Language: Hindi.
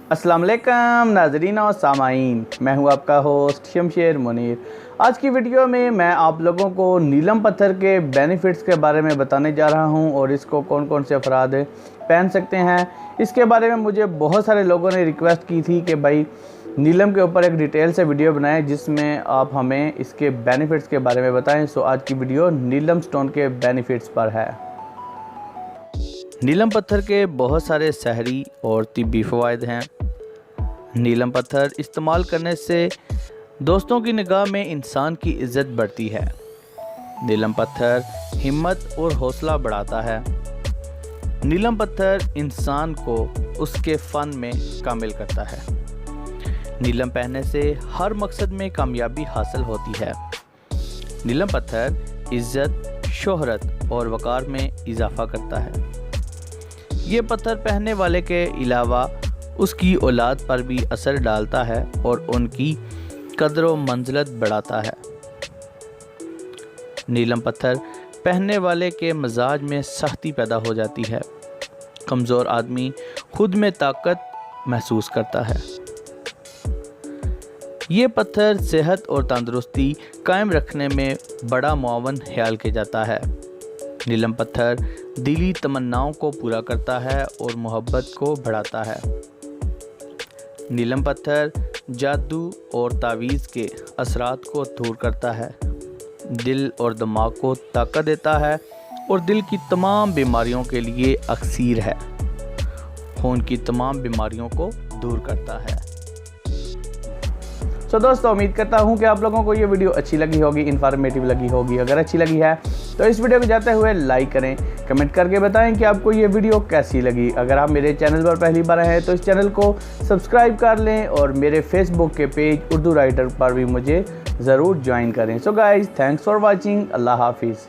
अस्सलाम वालेकुम नाज़रीन और सामाईन, मैं हूं आपका होस्ट शमशेर मुनीर। आज की वीडियो में मैं आप लोगों को नीलम पत्थर के बेनिफिट्स के बारे में बताने जा रहा हूं और इसको कौन कौन से अफराद पहन सकते हैं। इसके बारे में मुझे बहुत सारे लोगों ने रिक्वेस्ट की थी कि भाई नीलम के ऊपर एक डिटेल से वीडियो बनाएं जिसमें आप हमें इसके बेनिफिट्स के बारे में बताएं। सो आज की वीडियो नीलम स्टोन के बेनिफिट्स पर है। नीलम पत्थर के बहुत सारे सहरी और तिब्बी फ़वाइद हैं। नीलम पत्थर इस्तेमाल करने से दोस्तों की निगाह में इंसान की इज़्ज़त बढ़ती है। नीलम पत्थर हिम्मत और हौसला बढ़ाता है। नीलम पत्थर इंसान को उसके फ़न में कामिल करता है। नीलम पहनने से हर मकसद में कामयाबी हासिल होती है। नीलम पत्थर इज़्ज़त, शोहरत और वक़ार में इजाफ़ा करता है। ये पत्थर पहनने वाले के अलावा उसकी औलाद पर भी असर डालता है और उनकी कदर व मंज़िलत बढ़ाता है। नीलम पत्थर पहनने वाले के मिजाज में सख्ती पैदा हो जाती है। कमज़ोर आदमी खुद में ताकत महसूस करता है। ये पत्थर सेहत और तंदुरुस्ती कायम रखने में बड़ा मुआवन ख्याल किया जाता है। नीलम पत्थर दिली तमन्नाओं को पूरा करता है और मोहब्बत को बढ़ाता है। नीलम पत्थर जादू और तावीज़ के असरात को दूर करता है, दिल और दिमाग को ताकत देता है और दिल की तमाम बीमारियों के लिए अक्सीर है। खून की तमाम बीमारियों को दूर करता है। तो दोस्तों, उम्मीद करता हूं कि आप लोगों को ये वीडियो अच्छी लगी होगी, इन्फॉर्मेटिव लगी होगी। अगर अच्छी लगी है तो इस वीडियो को जाते हुए लाइक करें, कमेंट करके बताएं कि आपको ये वीडियो कैसी लगी। अगर आप मेरे चैनल पर पहली बार आए हैं तो इस चैनल को सब्सक्राइब कर लें और मेरे फेसबुक के पेज उर्दू राइटर पर भी मुझे ज़रूर ज्वाइन करें। So guys, thanks for watching. अल्लाह हाफिज़।